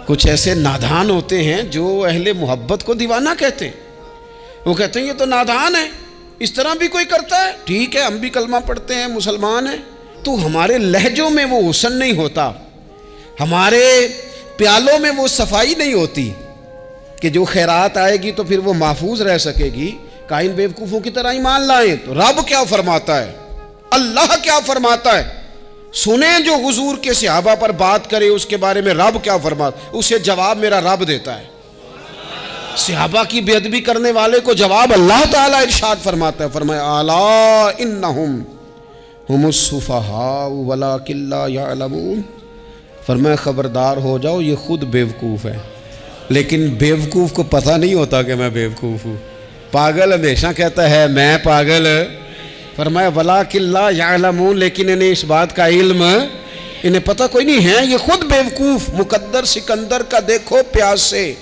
کچھ ایسے نادان ہوتے ہیں جو اہل محبت کو دیوانہ کہتے ہیں. وہ کہتے ہیں یہ تو نادان ہے, اس طرح بھی کوئی کرتا ہے. ٹھیک ہے, ہم بھی کلمہ پڑھتے ہیں, مسلمان ہیں, تو ہمارے لہجوں میں وہ حسن نہیں ہوتا, ہمارے پیالوں میں وہ صفائی نہیں ہوتی کہ جو خیرات آئے گی تو پھر وہ محفوظ رہ سکے گی. کائن بیوقوفوں کی طرح ایمان لائیں. تو رب کیا فرماتا ہے, اللہ کیا فرماتا ہے, سنیں جو حضور کے صحابہ پر بات کرے اس کے بارے میں رب کیا فرماتا ہے. اسے جواب میرا رب دیتا ہے. صحابہ کی بے ادبی کرنے والے کو جواب اللہ تعالیٰ ارشاد فرماتا ہے, فرمایا الا انہم ہم السفہاء ولکن لا یعلمون. فرمایا خبردار ہو جاؤ یہ خود بیوقوف ہے, لیکن بیوقوف کو پتہ نہیں ہوتا کہ میں بیوقوف ہوں. پاگل ہمیشہ کہتا ہے میں پاگل. فرمایا ولکن لا یعلمون, لیکن انہیں اس بات کا علم, انہیں پتہ کوئی نہیں ہے, یہ خود بیوقوف. مقدر سکندر کا دیکھو پیاس سے,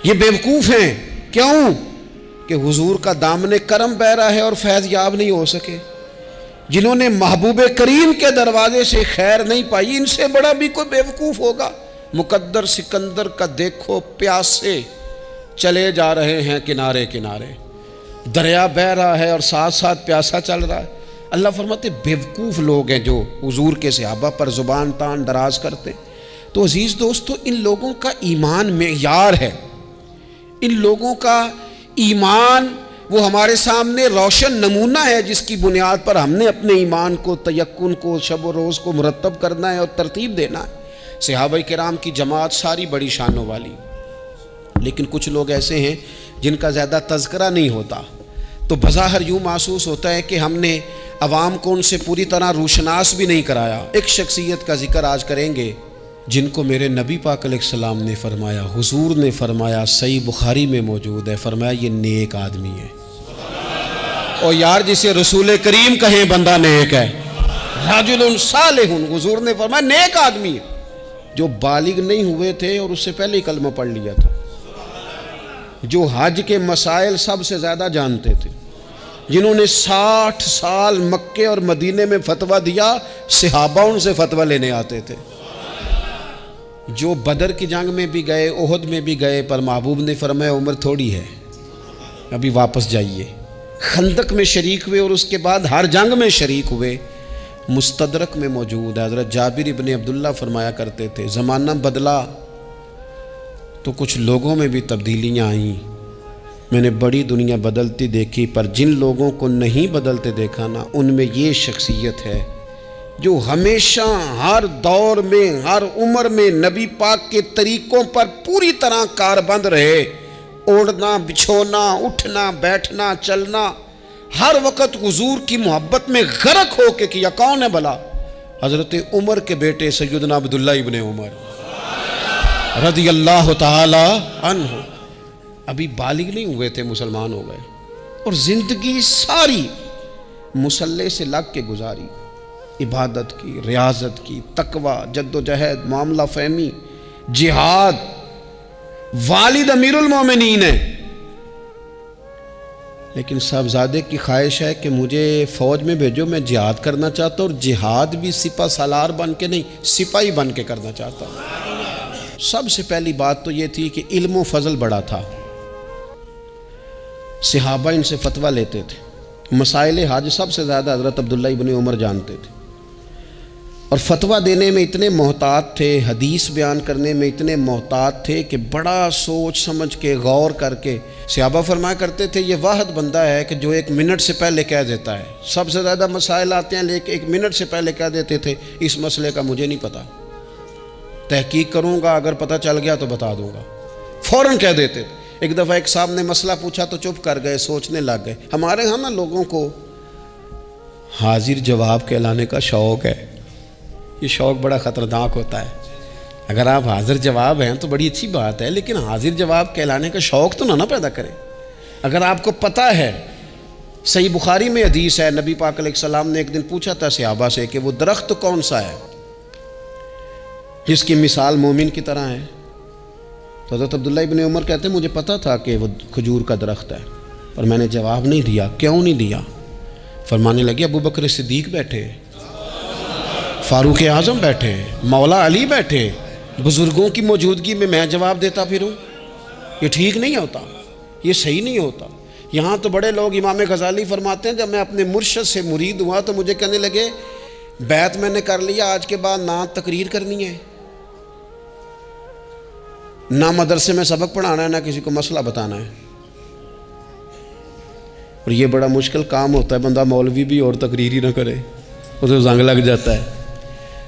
یہ بیوقوف ہیں. کیوں کہ حضور کا دامن کرم بہ رہا ہے اور فیض یاب نہیں ہو سکے. جنہوں نے محبوب کریم کے دروازے سے خیر نہیں پائی, ان سے بڑا بھی کوئی بیوقوف ہوگا. مقدر سکندر کا دیکھو پیاس سے چلے جا رہے ہیں کنارے کنارے, دریا بہہ رہا ہے اور ساتھ ساتھ پیاسا چل رہا ہے. اللہ فرماتے بیوقوف لوگ ہیں جو حضور کے صحابہ پر زبان تان دراز کرتے. تو عزیز دوستو, ان لوگوں کا ایمان معیار ہے, ان لوگوں کا ایمان وہ ہمارے سامنے روشن نمونہ ہے جس کی بنیاد پر ہم نے اپنے ایمان کو, تیقن کو, شب و روز کو مرتب کرنا ہے اور ترتیب دینا ہے. صحابہ کرام کی جماعت ساری بڑی شانوں والی, لیکن کچھ لوگ ایسے ہیں جن کا زیادہ تذکرہ نہیں ہوتا, تو بظاہر یوں محسوس ہوتا ہے کہ ہم نے عوام کو ان سے پوری طرح روشناس بھی نہیں کرایا. ایک شخصیت کا ذکر آج کریں گے جن کو میرے نبی پاک علیہ السلام نے فرمایا, حضور نے فرمایا, صحیح بخاری میں موجود ہے, فرمایا یہ نیک آدمی ہے. اور یار جسے رسول کریم کہیں بندہ نیک ہے, رجل صالح, حضور نے فرمایا نیک آدمی ہے. جو بالغ نہیں ہوئے تھے اور اس سے پہلے ہی کلمہ پڑھ لیا تھا, جو حج کے مسائل سب سے زیادہ جانتے تھے, جنہوں نے 60 سال مکے اور مدینے میں فتویٰ دیا, صحابہ ان سے فتویٰ لینے آتے تھے. جو بدر کی جنگ میں بھی گئے, احد میں بھی گئے, پر محبوب نے فرمایا عمر تھوڑی ہے, ابھی واپس جائیے. خندق میں شریک ہوئے اور اس کے بعد ہر جنگ میں شریک ہوئے. مستدرک میں موجود ہے, حضرت جابر ابن عبداللہ فرمایا کرتے تھے زمانہ بدلا تو کچھ لوگوں میں بھی تبدیلیاں آئیں. میں نے بڑی دنیا بدلتی دیکھی, پر جن لوگوں کو نہیں بدلتے دیکھا نا, ان میں یہ شخصیت ہے جو ہمیشہ ہر دور میں, ہر عمر میں نبی پاک کے طریقوں پر پوری طرح کاربند رہے. اوڑھنا, بچھونا, اٹھنا, بیٹھنا, چلنا, ہر وقت حضور کی محبت میں غرق ہو کے کیا. کون ہے بھلا؟ حضرت عمر کے بیٹے سیدنا عبداللہ ابن عمر رضی اللہ تعالی عنہ. ابھی بالغ نہیں ہوئے تھے, مسلمان ہو گئے, اور زندگی ساری مصلی سے لگ کے گزاری. عبادت کی, ریاضت کی, تقوی, جد و جہد, معاملہ فہمی, جہاد. والد امیر المومنین ہیں, لیکن صاحبزادے کی خواہش ہے کہ مجھے فوج میں بھیجو, میں جہاد کرنا چاہتا ہوں, اور جہاد بھی سپہ سالار بن کے نہیں, سپاہی بن کے کرنا چاہتا ہوں. سب سے پہلی بات تو یہ تھی کہ علم و فضل بڑا تھا. صحابہ ان سے فتویٰ لیتے تھے. مسائل حج سب سے زیادہ حضرت عبداللہ ابن عمر جانتے تھے, اور فتویٰ دینے میں اتنے محتاط تھے, حدیث بیان کرنے میں اتنے محتاط تھے کہ بڑا سوچ سمجھ کے, غور کر کے. صحابہ فرمایا کرتے تھے یہ واحد بندہ ہے کہ جو 1 منٹ سے پہلے کہہ دیتا ہے. سب سے زیادہ مسائل آتے ہیں لیکن 1 منٹ سے پہلے کہہ دیتے تھے اس مسئلے کا مجھے نہیں پتہ, تحقیق کروں گا, اگر پتہ چل گیا تو بتا دوں گا. فوراً کہہ دیتے تھے. ایک دفعہ ایک صاحب نے مسئلہ پوچھا تو چپ کر گئے, سوچنے لگ گئے. ہمارے ہاں نا لوگوں کو حاضر جواب کہلانے کا شوق ہے. یہ شوق بڑا خطرناک ہوتا ہے. اگر آپ حاضر جواب ہیں تو بڑی اچھی بات ہے, لیکن حاضر جواب کہلانے کا شوق تو نہ پیدا کریں. اگر آپ کو پتہ ہے, صحیح بخاری میں حدیث ہے, نبی پاک علیہ السلام نے ایک دن پوچھا تھا صحابہ سے کہ وہ درخت کون سا ہے جس کی مثال مومن کی طرح ہے. تو حضرت عبداللہ ابن عمر کہتے ہیں مجھے پتہ تھا کہ وہ کھجور کا درخت ہے, پر میں نے جواب نہیں دیا. کیوں نہیں دیا؟ فرمانے لگے ابو بکر صدیق بیٹھے, فاروق اعظم بیٹھے, مولا علی بیٹھے, بزرگوں کی موجودگی میں جواب دیتا پھروں، یہ ٹھیک نہیں ہوتا، یہ صحیح نہیں ہوتا۔ یہاں تو بڑے لوگ، امام غزالی فرماتے ہیں جب میں اپنے مرشد سے مرید ہوا تو مجھے کہنے لگے بیعت میں نے کر لیا، آج کے بعد نہ تقریر کرنی ہے، نہ مدرسے میں سبق پڑھانا ہے، نہ کسی کو مسئلہ بتانا ہے۔ اور یہ بڑا مشکل کام ہوتا ہے، بندہ مولوی بھی اور تقریر ہی نہ کرے، اسے زنگ لگ جاتا ہے،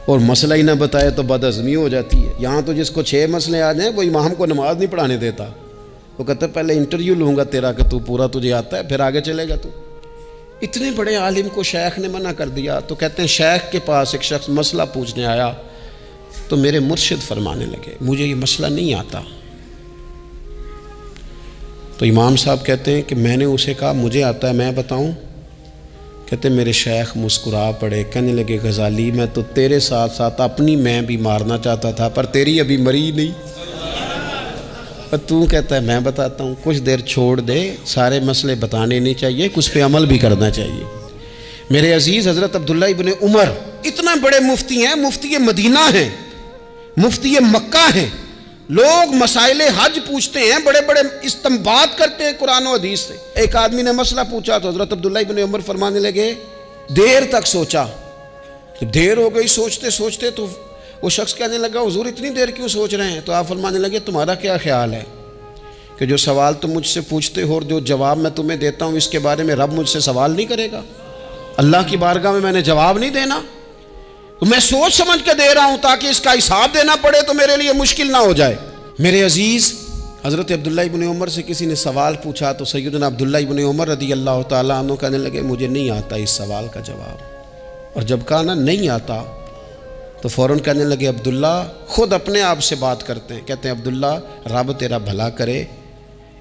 اور مسئلہ ہی نہ بتائے تو بد ہضمی ہو جاتی ہے۔ یہاں تو جس کو 6 مسئلے آ جائیں وہ امام کو نماز نہیں پڑھانے دیتا، وہ کہتا ہے پہلے انٹرویو لوں گا تیرا کہ تو پورا تجھے آتا ہے، پھر آگے چلے گا تو۔ اتنے بڑے عالم کو شیخ نے منع کر دیا، تو کہتے ہیں شیخ کے پاس ایک شخص مسئلہ پوچھنے آیا تو میرے مرشد فرمانے لگے مجھے یہ مسئلہ نہیں آتا۔ تو امام صاحب کہتے ہیں کہ میں نے اسے کہا مجھے آتا ہے، میں بتاؤں؟ کہتے ہیں میرے شیخ مسکرا پڑے، کہنے لگے غزالی میں تو تیرے ساتھ ساتھ اپنی میں بھی مارنا چاہتا تھا، پر تیری ابھی مری نہیں، اور تو کہتا ہے میں بتاتا ہوں۔ کچھ دیر چھوڑ دے، سارے مسئلے بتانے نہیں چاہیے، کچھ پہ عمل بھی کرنا چاہیے۔ میرے عزیز حضرت عبداللہ ابن عمر اتنا بڑے مفتی ہیں، مفتی مدینہ ہیں، مفتی مکہ ہیں، لوگ مسائل حج پوچھتے ہیں، بڑے بڑے استنباط کرتے ہیں قرآن و حدیث سے۔ ایک آدمی نے مسئلہ پوچھا تو حضرت عبداللہ ابن عمر فرمانے لگے دیر تک سوچا، دیر ہو گئی سوچتے سوچتے، تو وہ شخص کہنے لگا حضور اتنی دیر کیوں سوچ رہے ہیں؟ تو آپ فرمانے لگے تمہارا کیا خیال ہے کہ جو سوال تم مجھ سے پوچھتے ہو اور جو جواب میں تمہیں دیتا ہوں اس کے بارے میں رب مجھ سے سوال نہیں کرے گا؟ اللہ کی بارگاہ میں نے جواب نہیں دینا، تو میں سوچ سمجھ کے دے رہا ہوں تاکہ اس کا حساب دینا پڑے تو میرے لیے مشکل نہ ہو جائے۔ میرے عزیز حضرت عبداللہ ابن عمر سے کسی نے سوال پوچھا تو سیدنا عبداللہ ابن عمر رضی اللہ تعالیٰ عنہ کہنے لگے مجھے نہیں آتا اس سوال کا جواب، اور جب کہا نا نہیں آتا تو فوراً کہنے لگے عبداللہ، خود اپنے آپ سے بات کرتے ہیں، کہتے ہیں عبداللہ رب تیرا بھلا کرے،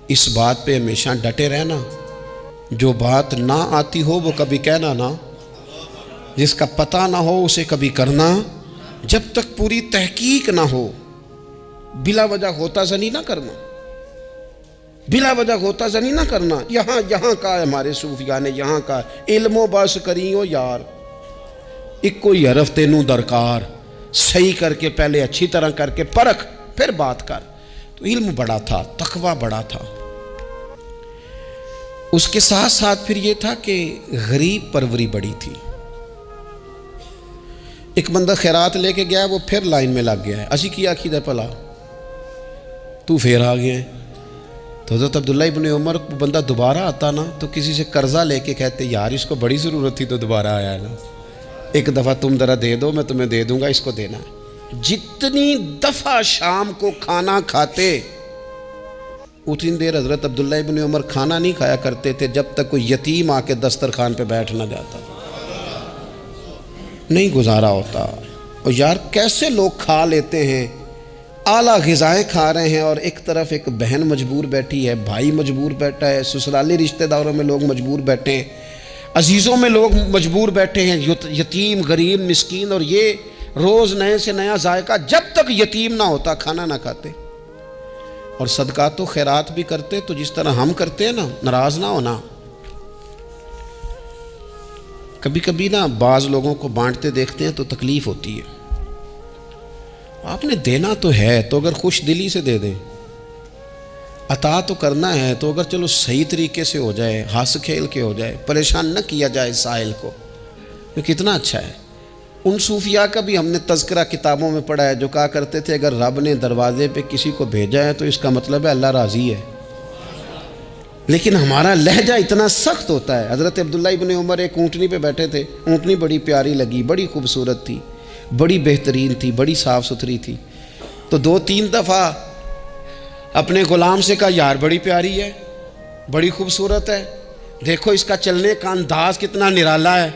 اس بات پہ ہمیشہ ڈٹے رہنا، جو بات نہ آتی ہو وہ کبھی کہنا نہ، جس کا پتہ نہ ہو اسے کبھی کرنا، جب تک پوری تحقیق نہ ہو بلا وجہ ہوتا زنی نہ کرنا، بلا وجہ ہوتا زنی نہ کرنا۔ یہاں کا ہے ہمارے صوفیاء نے، یہاں کا علم و بس کریو یار، ایک کوئی حرف تینوں درکار، صحیح کر کے پہلے اچھی طرح کر کے پرکھ پھر بات کر۔ تو علم بڑا تھا، تقوی بڑا تھا، اس کے ساتھ ساتھ پھر یہ تھا کہ غریب پروری بڑی تھی۔ ایک بندہ خیرات لے کے گیا، وہ پھر لائن میں لگ گیا ہے، اسی کیا کھیدہ پلا تو پھر آ گیا ہے۔ تو حضرت عبداللہ ابن عمر کو بندہ دوبارہ آتا نا تو کسی سے قرضہ لے کے کہتے یار اس کو بڑی ضرورت تھی تو دوبارہ آیا ہے نا، ایک دفعہ تم ذرا دے دو میں تمہیں دے دوں گا، اس کو دینا ہے۔ جتنی دفعہ شام کو کھانا کھاتے اتنی دیر حضرت عبداللہ ابن عمر کھانا نہیں کھایا کرتے تھے جب تک کوئی یتیم آ کے دسترخوان پہ بیٹھ نہ جاتا، نہیں گزارا ہوتا۔ اور یار کیسے لوگ کھا لیتے ہیں، اعلیٰ غذائیں کھا رہے ہیں، اور ایک طرف ایک بہن مجبور بیٹھی ہے، بھائی مجبور بیٹھا ہے، سسرالی رشتہ داروں میں لوگ مجبور بیٹھے ہیں، عزیزوں میں لوگ مجبور بیٹھے ہیں، یتیم غریب مسکین، اور یہ روز نئے سے نیا ذائقہ، جب تک یتیم نہ ہوتا کھانا نہ کھاتے۔ اور صدقات و خیرات بھی کرتے تو جس طرح ہم کرتے ہیں نا، ناراض نہ ہونا۔ کبھی کبھی نا بعض لوگوں کو بانٹتے دیکھتے ہیں تو تکلیف ہوتی ہے، آپ نے دینا تو ہے تو اگر خوش دلی سے دے دیں، عطا تو کرنا ہے تو اگر چلو صحیح طریقے سے ہو جائے، ہنس کھیل کے ہو جائے، پریشان نہ کیا جائے سائل کو، یہ کتنا اچھا ہے۔ ان صوفیاء کا بھی ہم نے تذکرہ کتابوں میں پڑھا ہے جو کہا کرتے تھے اگر رب نے دروازے پہ کسی کو بھیجا ہے تو اس کا مطلب ہے اللہ راضی ہے، لیکن ہمارا لہجہ اتنا سخت ہوتا ہے۔ حضرت عبداللہ ابن عمر ایک اونٹنی پہ بیٹھے تھے، اونٹنی بڑی پیاری لگی، بڑی خوبصورت تھی، بڑی بہترین تھی، بڑی صاف ستھری تھی، تو 2-3 دفعہ اپنے غلام سے کہا یار بڑی پیاری ہے، بڑی خوبصورت ہے، دیکھو اس کا چلنے کا انداز کتنا نرالا ہے۔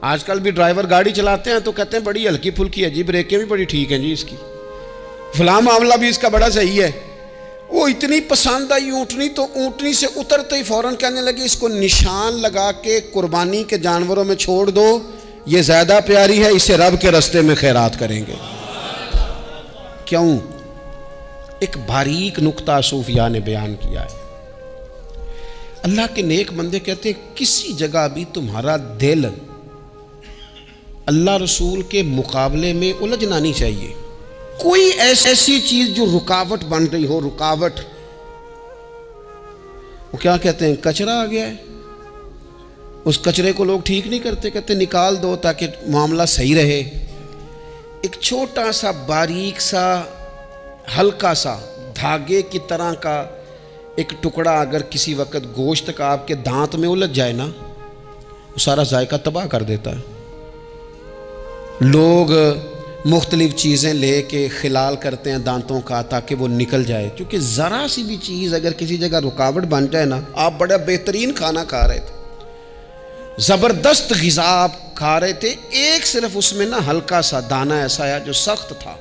آج کل بھی ڈرائیور گاڑی چلاتے ہیں تو کہتے ہیں بڑی ہلکی پھلکی ہے جی، بریکیں بھی بڑی ٹھیک ہیں جی، اس کی فلاں معاملہ بھی اس کا بڑا صحیح ہے۔ وہ اتنی پسند آئی اونٹنی تو اونٹنی سے اترتے ہی فوراً کہنے لگے اس کو نشان لگا کے قربانی کے جانوروں میں چھوڑ دو، یہ زیادہ پیاری ہے، اسے رب کے رستے میں خیرات کریں گے۔ کیوں؟ ایک باریک نقطہ صوفیاء نے بیان کیا ہے۔ اللہ کے نیک بندے کہتے ہیں کسی جگہ بھی تمہارا دل اللہ رسول کے مقابلے میں الجھنا نہیں چاہیے، کوئی ایسی چیز جو رکاوٹ بن رہی ہو، رکاوٹ، وہ کیا کہتے ہیں، کچرا آ گیا ہے، اس کچرے کو لوگ ٹھیک نہیں کرتے، کہتے نکال دو تاکہ معاملہ صحیح رہے۔ ایک چھوٹا سا باریک سا ہلکا سا دھاگے کی طرح کا ایک ٹکڑا اگر کسی وقت گوشت کا آپ کے دانت میں الجھ جائے نا، وہ سارا ذائقہ تباہ کر دیتا ہے۔ لوگ مختلف چیزیں لے کے خلال کرتے ہیں دانتوں کا تاکہ وہ نکل جائے، کیونکہ ذرا سی بھی چیز اگر کسی جگہ رکاوٹ بن جائے نا، آپ بڑا بہترین کھانا کھا رہے تھے، زبردست غذا آپ کھا رہے تھے، ایک صرف اس میں نا ہلکا سا دانہ ایسا آیا جو سخت تھا،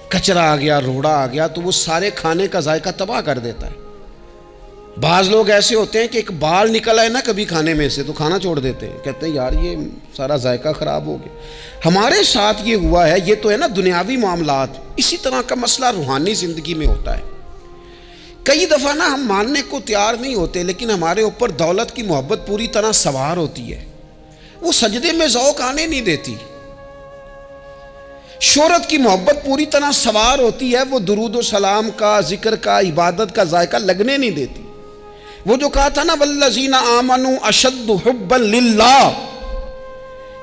کچرا آ گیا، روڑا آ گیا، تو وہ سارے کھانے کا ذائقہ تباہ کر دیتا ہے۔ بعض لوگ ایسے ہوتے ہیں کہ ایک بال نکل آئے نا کبھی کھانے میں سے تو کھانا چھوڑ دیتے ہیں، کہتے ہیں یار یہ سارا ذائقہ خراب ہو گیا۔ ہمارے ساتھ یہ ہوا ہے، یہ تو ہے نا دنیاوی معاملات، اسی طرح کا مسئلہ روحانی زندگی میں ہوتا ہے۔ کئی دفعہ نا ہم ماننے کو تیار نہیں ہوتے، لیکن ہمارے اوپر دولت کی محبت پوری طرح سوار ہوتی ہے، وہ سجدے میں ذوق آنے نہیں دیتی۔ شہرت کی محبت پوری طرح سوار ہوتی ہے، وہ درود و سلام کا، ذکر کا، عبادت کا ذائقہ لگنے نہیں دیتی۔ وہ جو کہا تھا نا والذین آمنوا اشد حبا للہ،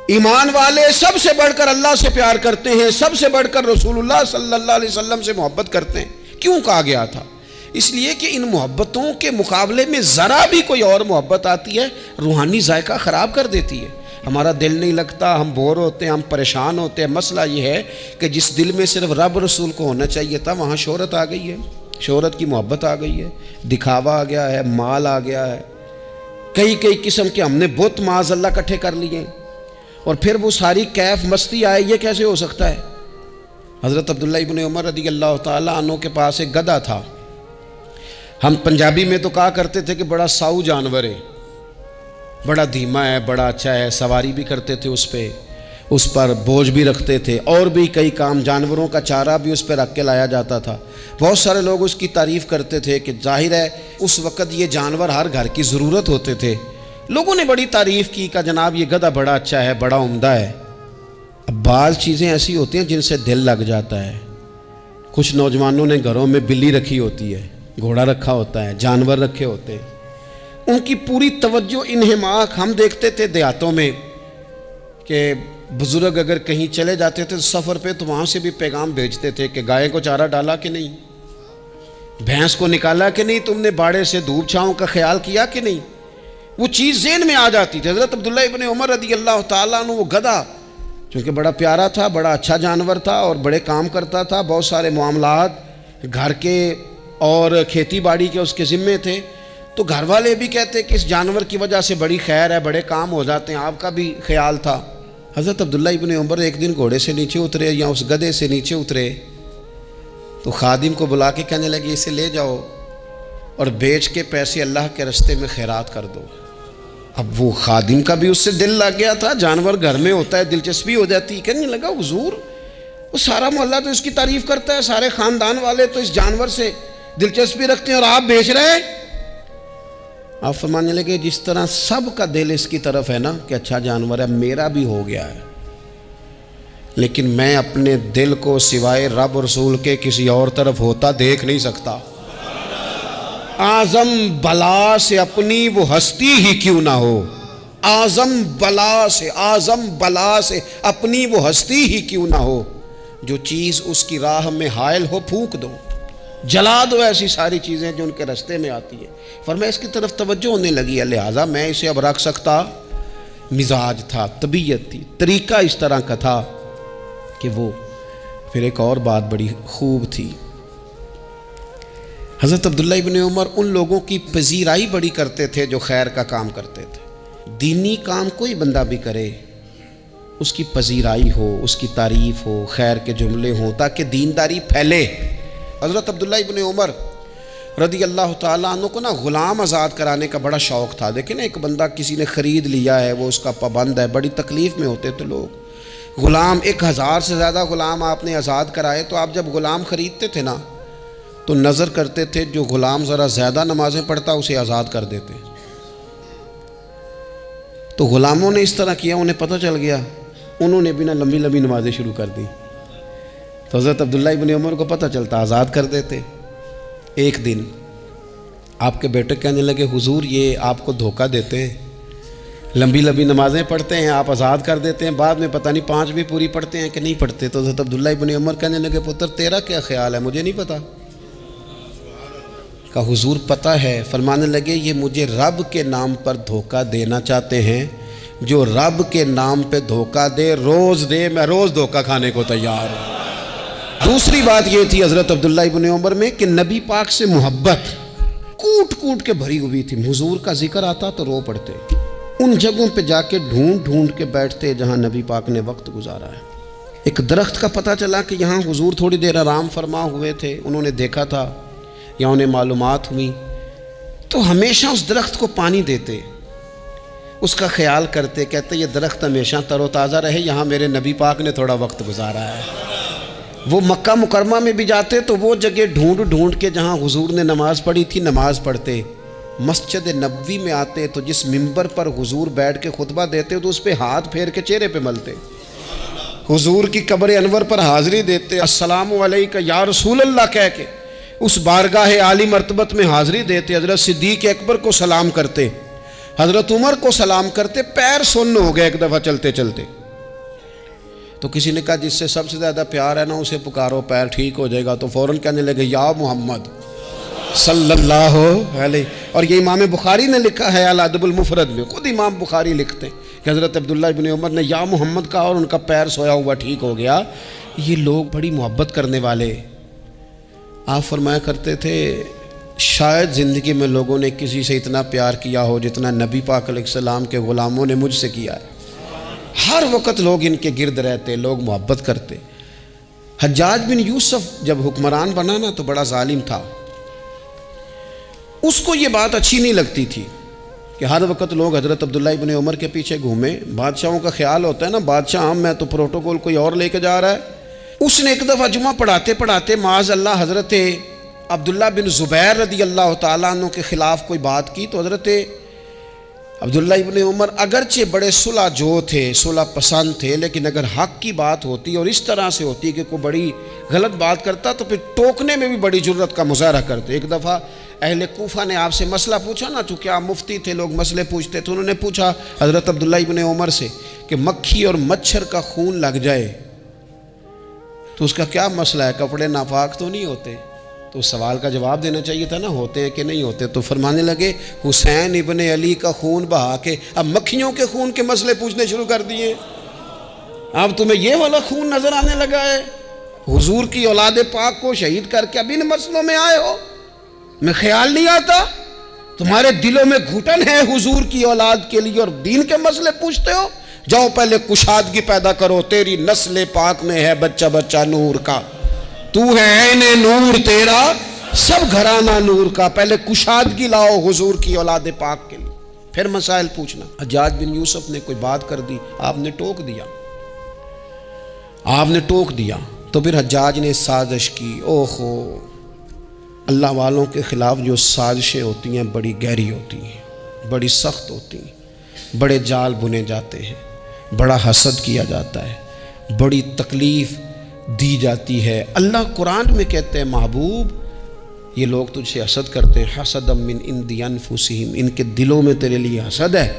ایمان والے سب سے بڑھ کر اللہ سے پیار کرتے ہیں، سب سے بڑھ کر رسول اللہ صلی اللہ علیہ وسلم سے محبت کرتے ہیں۔ کیوں کہا گیا تھا؟ اس لیے کہ ان محبتوں کے مقابلے میں ذرا بھی کوئی اور محبت آتی ہے، روحانی ذائقہ خراب کر دیتی ہے، ہمارا دل نہیں لگتا، ہم بور ہوتے ہیں، ہم پریشان ہوتے ہیں۔ مسئلہ یہ ہے کہ جس دل میں صرف رب رسول کو ہونا چاہیے تھا، وہاں شہرت آ گئی ہے، شہرت کی محبت آ گئی ہے، دکھاوا آ گیا ہے، مال آ گیا ہے، کئی قسم کے ہم نے بت معاذ اللہ اکٹھے کر لیے، اور پھر وہ ساری کیف مستی آئے۔ یہ کیسے ہو سکتا ہے؟ حضرت عبداللہ ابن عمر رضی اللہ تعالیٰ عنہ کے پاس ایک گدھا تھا، ہم پنجابی میں تو کہا کرتے تھے کہ بڑا ساؤ جانور ہے، بڑا دھیما ہے، بڑا اچھا ہے، سواری بھی کرتے تھے اس پہ، اس پر بوجھ بھی رکھتے تھے، اور بھی کئی کام، جانوروں کا چارہ بھی اس پہ رکھ کے لایا جاتا تھا۔ بہت سارے لوگ اس کی تعریف کرتے تھے کہ ظاہر ہے اس وقت یہ جانور ہر گھر کی ضرورت ہوتے تھے، لوگوں نے بڑی تعریف کی کہ جناب یہ گدھا بڑا اچھا ہے، بڑا عمدہ ہے۔ اب بعض چیزیں ایسی ہوتی ہیں جن سے دل لگ جاتا ہے۔ کچھ نوجوانوں نے گھروں میں بلی رکھی ہوتی ہے، گھوڑا رکھا ہوتا ہے، جانور رکھے ہوتے ہیں، ان کی پوری توجہ انہماک۔ ہم دیکھتے تھے دیہاتوں میں کہ بزرگ اگر کہیں چلے جاتے تھے سفر پہ تو وہاں سے بھی پیغام بھیجتے تھے کہ گائے کو چارہ ڈالا کہ نہیں، بھینس کو نکالا کہ نہیں، تم نے باڑے سے دھوپ چھاؤں کا خیال کیا کہ نہیں، وہ چیز ذہن میں آ جاتی تھی۔ حضرت عبداللہ ابن عمر رضی اللہ تعالیٰ عنہ وہ گدھا چونکہ بڑا پیارا تھا، بڑا اچھا جانور تھا اور بڑے کام کرتا تھا، بہت سارے معاملات گھر کے اور کھیتی باڑی کے اس کے ذمے تھے، تو گھر والے بھی کہتے کہ اس جانور کی وجہ سے بڑی خیر ہے، بڑے کام ہو جاتے ہیں، آپ کا بھی خیال تھا۔ حضرت عبداللہ ابن عمر ایک دن گھوڑے سے نیچے اترے یا اس گدھے سے نیچے اترے تو خادم کو بلا کے کہنے لگے اسے لے جاؤ اور بیچ کے پیسے اللہ کے راستے میں خیرات کر دو۔ اب وہ خادم کا بھی اس سے دل لگ گیا تھا، جانور گھر میں ہوتا ہے دلچسپی ہو جاتی ہے، کہنے لگا حضور وہ سارا محلہ تو اس کی تعریف کرتا ہے، سارے خاندان والے تو اس جانور سے دلچسپی رکھتے ہیں اور آپ بیچ رہے ہیں۔ آپ فرمانے لگے جس طرح سب کا دل اس کی طرف ہے نا کہ اچھا جانور ہے، میرا بھی ہو گیا ہے، لیکن میں اپنے دل کو سوائے رب رسول کے کسی اور طرف ہوتا دیکھ نہیں سکتا۔ اعظم بلا سے اپنی وہ ہستی ہی کیوں نہ ہو، اعظم بلا سے اپنی وہ ہستی ہی کیوں نہ ہو، جو چیز اس کی راہ میں حائل ہو پھونک دو، جلا دو ایسی ساری چیزیں جو ان کے راستے میں آتی ہیں۔ فرمایا اس کی طرف توجہ ہونے لگی ہے، لہٰذا میں اسے اب رکھ سکتا۔ مزاج تھا، طبیعت تھی، طریقہ اس طرح کا تھا کہ وہ پھر ایک اور بات بڑی خوب تھی۔ حضرت عبداللہ ابن عمر ان لوگوں کی پذیرائی بڑی کرتے تھے جو خیر کا کام کرتے تھے۔ دینی کام کوئی بندہ بھی کرے اس کی پذیرائی ہو، اس کی تعریف ہو، خیر کے جملے ہوں تاکہ دینداری پھیلے۔ حضرت عبداللہ ابن عمر رضی اللہ تعالیٰ عنہ کو نا غلام آزاد کرانے کا بڑا شوق تھا۔ دیکھیں نا ایک بندہ کسی نے خرید لیا ہے، وہ اس کا پابند ہے، بڑی تکلیف میں ہوتے تھے لوگ۔ غلام 1000 سے زیادہ غلام آپ نے آزاد کرائے، تو آپ جب غلام خریدتے تھے نا تو نظر کرتے تھے جو غلام ذرا زیادہ نمازیں پڑھتا اسے آزاد کر دیتے۔ تو غلاموں نے اس طرح کیا، انہیں پتہ چل گیا، انہوں نے بھی نا لمبی لمبی نمازیں شروع کر دی۔ تو حضرت عبداللہ ابن عمر کو پتہ چلتا، آزاد کر دیتے۔ ایک دن آپ کے بیٹے کہنے لگے حضور یہ آپ کو دھوکہ دیتے ہیں، لمبی لمبی نمازیں پڑھتے ہیں، آپ آزاد کر دیتے ہیں، بعد میں پتہ نہیں 5 بھی پوری پڑھتے ہیں کہ نہیں پڑھتے۔ تو حضرت عبداللہ ابن عمر کہنے لگے پتر تیرا کیا خیال ہے، مجھے نہیں پتہ۔ کہا حضور پتہ ہے۔ فرمانے لگے یہ مجھے رب کے نام پر دھوکہ دینا چاہتے ہیں، جو رب کے نام پہ دھوکہ دے روز دے، میں روز دھوکہ کھانے کو تیار ہوں۔ دوسری بات یہ تھی حضرت عبداللہ ابن عمر میں کہ نبی پاک سے محبت کوٹ کوٹ کے بھری ہوئی تھی۔ حضور کا ذکر آتا تو رو پڑتے، ان جگہوں پہ جا کے ڈھونڈ ڈھونڈ کے بیٹھتے جہاں نبی پاک نے وقت گزارا ہے۔ ایک درخت کا پتہ چلا کہ یہاں حضور تھوڑی دیر آرام فرما ہوئے تھے، انہوں نے دیکھا تھا یا انہیں معلومات ہوئی، تو ہمیشہ اس درخت کو پانی دیتے، اس کا خیال کرتے، کہتے یہ درخت ہمیشہ تر و تازہ رہے، یہاں میرے نبی پاک نے تھوڑا وقت گزارا ہے۔ وہ مکہ مکرمہ میں بھی جاتے تو وہ جگہ ڈھونڈ ڈھونڈ کے جہاں حضور نے نماز پڑھی تھی نماز پڑھتے۔ مسجد نبوی میں آتے تو جس ممبر پر حضور بیٹھ کے خطبہ دیتے تو اس پہ ہاتھ پھیر کے چہرے پہ ملتے۔ حضور کی قبر انور پر حاضری دیتے، السلام علیکہ یا رسول اللہ کہہ کے اس بارگاہ عالی مرتبت میں حاضری دیتے۔ حضرت صدیق اکبر کو سلام کرتے، حضرت عمر کو سلام کرتے، پیر سن ہو گئے ایک دفعہ چلتے چلتے۔ تو کسی نے کہا جس سے سب سے زیادہ پیار ہے نا اسے پکارو پیر ٹھیک ہو جائے گا، تو فوراً کہنے لگے یا محمد صلی اللہ علیہ۔ اور یہ امام بخاری نے لکھا ہے الادب المفرد میں، خود امام بخاری لکھتے ہیں کہ حضرت عبداللہ ابن عمر نے یا محمد کہا اور ان کا پیر سویا ہوا ٹھیک ہو گیا۔ یہ لوگ بڑی محبت کرنے والے۔ آپ فرمایا کرتے تھے شاید زندگی میں لوگوں نے کسی سے اتنا پیار کیا ہو جتنا نبی پاک علیہ السلام کے غلاموں نے مجھ سے کیا ہے۔ ہر وقت لوگ ان کے گرد رہتے، لوگ محبت کرتے۔ حجاج بن یوسف جب حکمران بنا نا تو بڑا ظالم تھا، اس کو یہ بات اچھی نہیں لگتی تھی کہ ہر وقت لوگ حضرت عبداللہ ابن عمر کے پیچھے گھومیں۔ بادشاہوں کا خیال ہوتا ہے نا بادشاہ ہم میں تو پروٹوکول کوئی اور لے کے جا رہا ہے۔ اس نے ایک دفعہ جمعہ پڑھاتے پڑھاتے معاذ اللہ حضرت عبداللہ بن زبیر رضی اللہ تعالیٰ عنہ کے خلاف کوئی بات کی، تو حضرت عبداللہ ابن عمر اگرچہ بڑے صلح جو تھے، صلح پسند تھے، لیکن اگر حق کی بات ہوتی اور اس طرح سے ہوتی کہ کوئی بڑی غلط بات کرتا تو پھر ٹوکنے میں بھی بڑی جرت کا مظاہرہ کرتے۔ ایک دفعہ اہل کوفہ نے آپ سے مسئلہ پوچھا نا، چونکہ آپ مفتی تھے لوگ مسئلے پوچھتے تھے، انہوں نے پوچھا حضرت عبداللہ ابن عمر سے کہ مکھی اور مچھر کا خون لگ جائے تو اس کا کیا مسئلہ ہے، کپڑے ناپاک تو نہیں ہوتے؟ تو اس سوال کا جواب دینا چاہیے تھا نا، ہوتے ہیں کہ نہیں ہوتے؟ تو فرمانے لگے حسین ابن علی کا خون بہا کے اب مکھیوں کے خون کے مسئلے پوچھنے شروع کر دیے، اب تمہیں یہ والا خون نظر آنے لگا ہے؟ حضور کی اولاد پاک کو شہید کر کے اب ان مسئلوں میں آئے ہو؟ میں خیال نہیں آتا تمہارے دلوں میں گھٹن ہے حضور کی اولاد کے لیے اور دین کے مسئلے پوچھتے ہو؟ جاؤ پہلے کشادگی پیدا کرو، تیری نسل پاک میں ہے بچہ بچہ نور کا، تو ہے عین نور تیرا سب گھرانہ نور کا، پہلے کشادگی لاؤ حضور کی اولاد پاک کے لیے، پھر مسائل پوچھنا۔ حجاج بن یوسف نے کوئی بات کر دی، آپ نے ٹوک دیا، تو پھر حجاج نے سازش کی۔ اوہو، اللہ والوں کے خلاف جو سازشیں ہوتی ہیں بڑی گہری ہوتی ہیں، بڑی سخت ہوتی ہیں، بڑے جال بنے جاتے ہیں، بڑا حسد کیا جاتا ہے، بڑی تکلیف دی جاتی ہے۔ اللہ قرآن میں کہتے ہیں محبوب یہ لوگ تجھ سے حسد کرتے ہیں، حسد من عند انفسہم، ان کے دلوں میں تیرے لیے حسد ہے،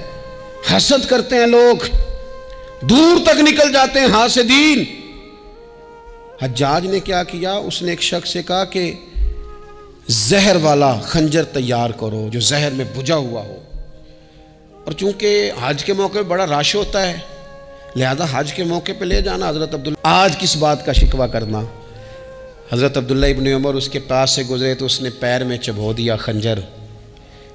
حسد کرتے ہیں لوگ، دور تک نکل جاتے ہیں حاسدین۔ حجاج نے کیا کیا، اس نے ایک شخص سے کہا کہ زہر والا خنجر تیار کرو جو زہر میں بجھا ہوا ہو، اور چونکہ حج کے موقع پہ بڑا رش ہوتا ہے لہذا حج کے موقع پہ لے جانا۔ حضرت عبداللہ آج کس بات کا شکوہ کرنا، حضرت عبداللہ ابن عمر اس کے پاس سے گزرے تو اس نے پیر میں چبھو دیا خنجر،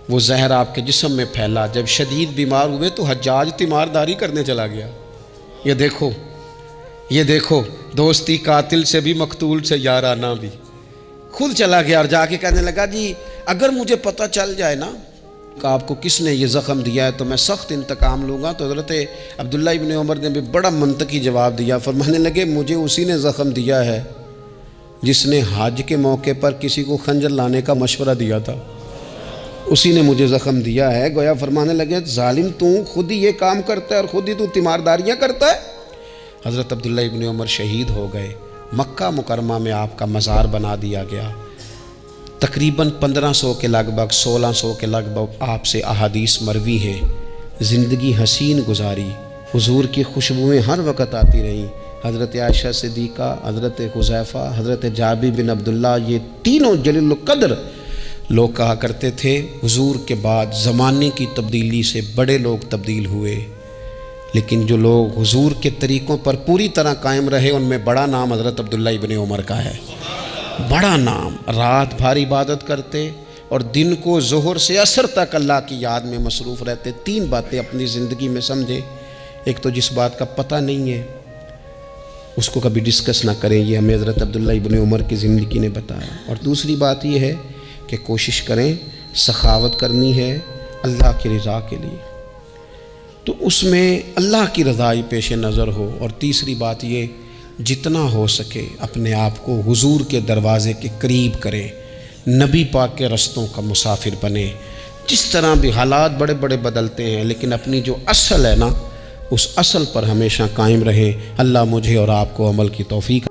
وہ زہر آپ کے جسم میں پھیلا، جب شدید بیمار ہوئے تو حجاج تیمارداری کرنے چلا گیا۔ یہ دیکھو دوستی قاتل سے بھی مقتول سے یارانہ بھی، خود چلا گیا اور جا کے کہنے لگا جی اگر مجھے پتہ چل جائے نا کہ آپ کو کس نے یہ زخم دیا ہے تو میں سخت انتقام لوں گا۔ تو حضرت عبداللہ ابن عمر نے بھی بڑا منطقی جواب دیا، فرمانے لگے مجھے اسی نے زخم دیا ہے جس نے حج کے موقع پر کسی کو خنجر لانے کا مشورہ دیا تھا، اسی نے مجھے زخم دیا ہے۔ گویا فرمانے لگے ظالم تو خود ہی یہ کام کرتا ہے اور خود ہی تو تیمارداریاں کرتا ہے۔ حضرت عبداللہ ابن عمر شہید ہو گئے، مکہ مکرمہ میں آپ کا مزار بنا دیا گیا. تقریباً 1500 کے لگ بھگ 1600 کے لگ بھگ آپ سے احادیث مروی ہیں. زندگی حسین گزاری، حضور کی خوشبوئیں ہر وقت آتی رہیں. حضرت عائشہ صدیقہ، حضرت حذیفہ، حضرت جابر بن عبداللہ، یہ تینوں جلیل القدر لوگ کہا کرتے تھے حضور کے بعد زمانے کی تبدیلی سے بڑے لوگ تبدیل ہوئے، لیکن جو لوگ حضور کے طریقوں پر پوری طرح قائم رہے ان میں بڑا نام حضرت عبداللہ ابن عمر کا ہے. بڑا نام. رات بھر عبادت کرتے اور دن کو ظہر سے عصر تک اللہ کی یاد میں مصروف رہتے. 3 باتیں اپنی زندگی میں سمجھیں. ایک تو جس بات کا پتہ نہیں ہے اس کو کبھی ڈسکس نہ کریں، یہ ہمیں حضرت عبداللہ ابن عمر کی زندگی نے بتایا. اور دوسری بات یہ ہے کہ کوشش کریں، سخاوت کرنی ہے اللہ کی رضا کے لیے، تو اس میں اللہ کی رضا ہی پیش نظر ہو. اور تیسری بات یہ، جتنا ہو سکے اپنے آپ کو حضور کے دروازے کے قریب کریں، نبی پاک کے رستوں کا مسافر بنیں. جس طرح بھی حالات بڑے بڑے بدلتے ہیں لیکن اپنی جو اصل ہے نا، اس اصل پر ہمیشہ قائم رہیں. اللہ مجھے اور آپ کو عمل کی توفیق